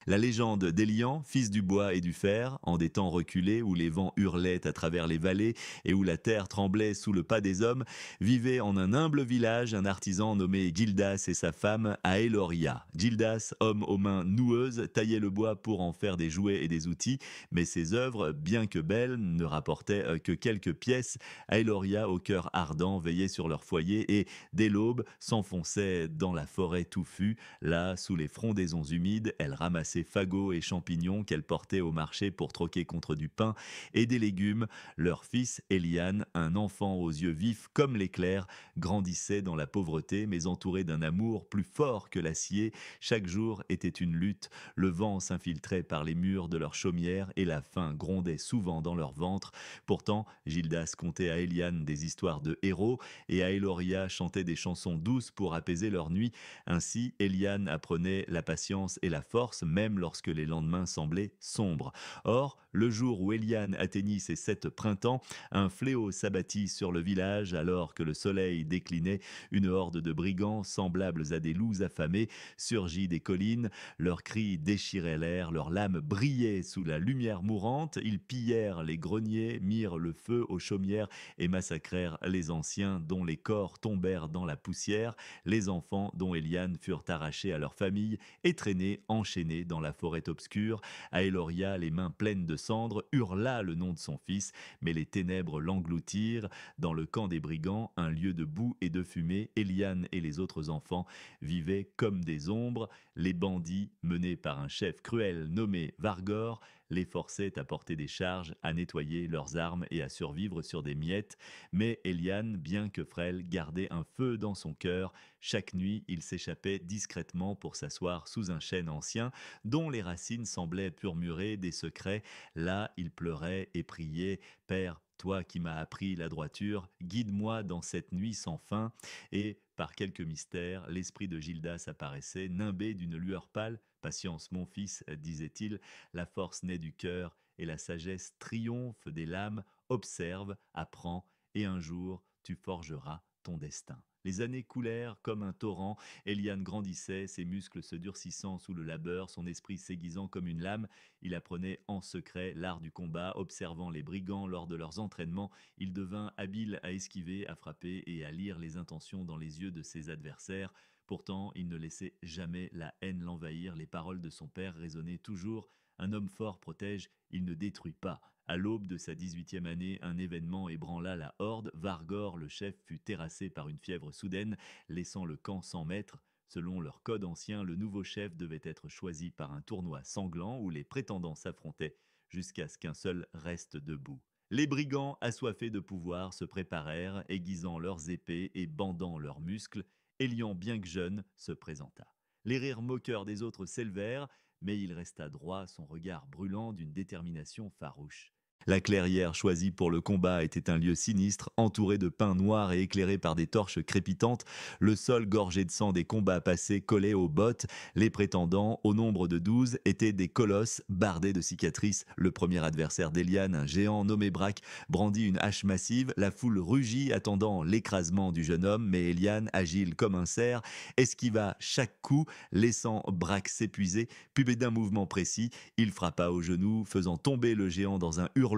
La légende d'Élian, fils du bois et du fer, en des temps reculés où les vents hurlaient à travers les vallées et où la terre tremblait sous le pas des hommes, vivait en un humble village un artisan nommé Gildas et sa femme Aeloria. Gildas, homme aux mains noueuses, taillait le bois pour en faire des jouets et des outils, mais ses œuvres, bien que belles, ne rapportaient que quelques pièces. Aeloria, au cœur ardent, veillait sur leur foyer et, dès l'aube, s'enfonçait dans la forêt touffue. Là, sous les frondaisons humides, elle ramassait fagots et champignons qu'elle portait au marché pour troquer contre du pain et des légumes. Leur fils, Elian, un enfant aux yeux vifs comme l'éclair, grandissait dans la pauvreté, mais entouré d'un amour plus fort que l'acier. Chaque jour était une lutte. Le vent s'infiltrait par les murs de leur chaumière et la faim grondait souvent dans leur ventre. Pourtant, Gildas contait à Elian des histoires de héros et Aeloria chantait des chansons douces pour apaiser leur nuit. Ainsi, Eliane apprenait la patience et la force, même lorsque les lendemains semblaient sombres. Or, le jour où Eliane atteignit ses 7 printemps, un fléau s'abattit sur le village alors que le soleil déclinait. Une horde de brigands, semblables à des loups affamés, surgit des collines. Leurs cris déchiraient l'air, leurs lames brillaient sous la lumière mourante. Ils pillèrent les greniers, mirent le feu aux chaumières et massacrèrent les anciens dont les corps tombèrent dans la poussière. Les enfants dont Eliane furent arrachés à leur famille et traînés, enchaînés dans la forêt obscure. Aeloria, les mains pleines de cendres, hurla le nom de son fils, mais les ténèbres l'engloutirent. Dans le camp des brigands, un lieu de boue et de fumée, Eliane et les autres enfants vivaient comme des ombres. Les bandits, menés par un chef cruel nommé Vargor, les forçaient à porter des charges, à nettoyer leurs armes et à survivre sur des miettes. Mais Eliane, bien que frêle, gardait un feu dans son cœur. Chaque nuit, il s'échappait discrètement pour s'asseoir sous un chêne ancien, dont les racines semblaient murmurer des secrets. Là, il pleurait et priait: Père, toi qui m'as appris la droiture, guide-moi dans cette nuit sans fin. Et, par quelques mystères, l'esprit de Gildas apparaissait, nimbé d'une lueur pâle. Patience, mon fils, disait-il, la force naît du cœur et la sagesse triomphe des lames. Observe, apprends, et un jour tu forgeras ton destin. Les années coulèrent comme un torrent. Eliane grandissait, ses muscles se durcissant sous le labeur, son esprit s'aiguisant comme une lame. Il apprenait en secret l'art du combat, observant les brigands lors de leurs entraînements. Il devint habile à esquiver, à frapper et à lire les intentions dans les yeux de ses adversaires. Pourtant, il ne laissait jamais la haine l'envahir. Les paroles de son père résonnaient toujours: un homme fort protège, il ne détruit pas. À l'aube de sa 18e année, un événement ébranla la horde. Vargor, le chef, fut terrassé par une fièvre soudaine, laissant le camp sans maître. Selon leur code ancien, le nouveau chef devait être choisi par un tournoi sanglant où les prétendants s'affrontaient jusqu'à ce qu'un seul reste debout. Les brigands, assoiffés de pouvoir, se préparèrent, aiguisant leurs épées et bandant leurs muscles. Elian, bien que jeune, se présenta. Les rires moqueurs des autres s'élevèrent, mais il resta droit, son regard brûlant d'une détermination farouche. La clairière choisie pour le combat était un lieu sinistre, entouré de pins noirs et éclairé par des torches crépitantes. Le sol gorgé de sang des combats passés collait aux bottes. Les prétendants, au nombre de 12, étaient des colosses bardés de cicatrices. Le premier adversaire d'Eliane, un géant nommé Braque, brandit une hache massive. La foule rugit, attendant l'écrasement du jeune homme, mais Eliane, agile comme un cerf, esquiva chaque coup, laissant Braque s'épuiser. Puis d'un mouvement précis, il frappa au genou, faisant tomber le géant dans un hurlement.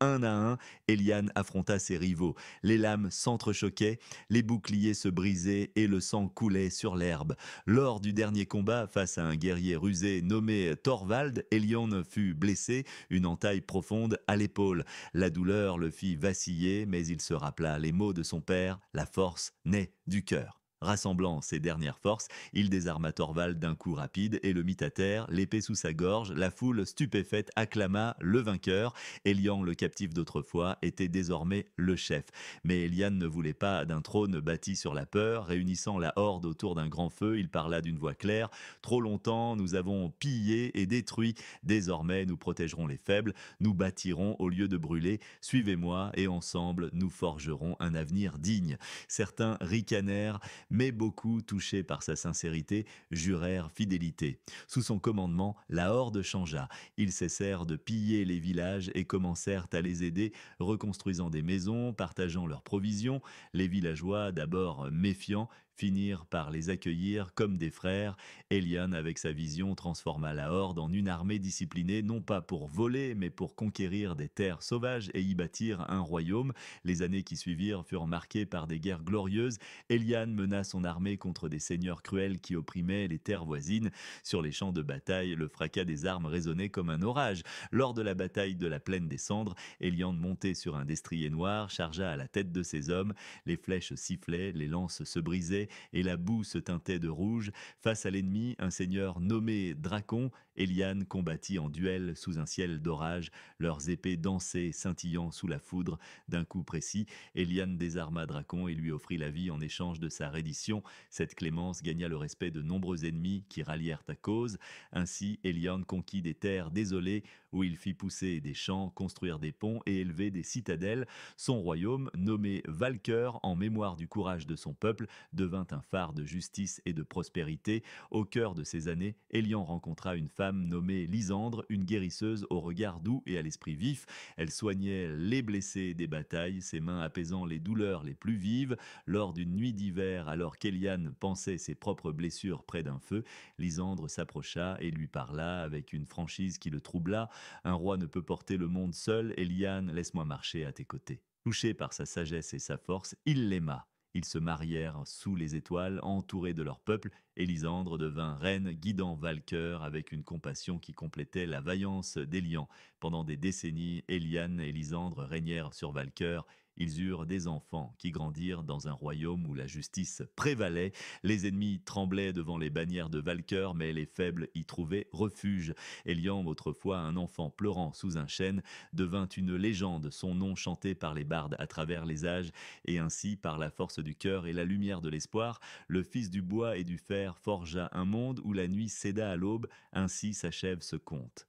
Un à un, Eliane affronta ses rivaux. Les lames s'entrechoquaient, les boucliers se brisaient et le sang coulait sur l'herbe. Lors du dernier combat, face à un guerrier rusé nommé Thorvald, Elion fut blessé, une entaille profonde à l'épaule. La douleur le fit vaciller, mais il se rappela les mots de son père: la force naît du cœur. Rassemblant ses dernières forces, il désarma Thorvald d'un coup rapide et le mit à terre, l'épée sous sa gorge. La foule stupéfaite acclama le vainqueur. Elian, le captif d'autrefois, était désormais le chef. Mais Eliane ne voulait pas d'un trône bâti sur la peur. Réunissant la horde autour d'un grand feu, il parla d'une voix claire: trop longtemps, nous avons pillé et détruit. Désormais, nous protégerons les faibles. Nous bâtirons au lieu de brûler. Suivez-moi et ensemble, nous forgerons un avenir digne. Certains ricanèrent, mais beaucoup, touchés par sa sincérité, jurèrent fidélité. Sous son commandement, la horde changea. Ils cessèrent de piller les villages et commencèrent à les aider, reconstruisant des maisons, partageant leurs provisions. Les villageois, d'abord méfiants, finirent par les accueillir comme des frères. Elian, avec sa vision, transforma la Horde en une armée disciplinée, non pas pour voler, mais pour conquérir des terres sauvages et y bâtir un royaume. Les années qui suivirent furent marquées par des guerres glorieuses. Elian mena son armée contre des seigneurs cruels qui opprimaient les terres voisines. Sur les champs de bataille, le fracas des armes résonnait comme un orage. Lors de la bataille de la plaine des Cendres, Elian, monté sur un destrier noir, chargea à la tête de ses hommes. Les flèches sifflaient, les lances se brisaient et la boue se teintait de rouge. Face à l'ennemi, un seigneur nommé Dracon, Elian combattit en duel sous un ciel d'orage. Leurs épées dansaient, scintillant sous la foudre. D'un coup précis, Elian désarma Dracon et lui offrit la vie en échange de sa reddition. Cette clémence gagna le respect de nombreux ennemis qui rallièrent à cause. Ainsi, Elian conquit des terres désolées où il fit pousser des champs, construire des ponts et élever des citadelles. Son royaume, nommé Valqueur en mémoire du courage de son peuple, devint un phare de justice et de prospérité. Au cœur de ces années, Elian rencontra une femme nommée Lysandre, une guérisseuse au regard doux et à l'esprit vif. Elle soignait les blessés des batailles, ses mains apaisant les douleurs les plus vives. Lors d'une nuit d'hiver, alors qu'Elian pensait ses propres blessures près d'un feu, Lysandre s'approcha et lui parla avec une franchise qui le troubla. Un roi ne peut porter le monde seul, Elian, laisse-moi marcher à tes côtés. Touché par sa sagesse et sa force, il l'aima. Ils se marièrent sous les étoiles, entourés de leur peuple. Élisandre devint reine, guidant Valcœur avec une compassion qui complétait la vaillance d'Élian. Pendant des décennies, Éliane et Lysandre régnèrent sur Valcœur. Ils eurent des enfants qui grandirent dans un royaume où la justice prévalait. Les ennemis tremblaient devant les bannières de Valcœur, mais les faibles y trouvaient refuge. Élian, autrefois un enfant pleurant sous un chêne, devint une légende, son nom chanté par les bardes à travers les âges, et ainsi, par la force du cœur et la lumière de l'espoir, le fils du bois et du fer forgea un monde où la nuit céda à l'aube. Ainsi s'achève ce conte.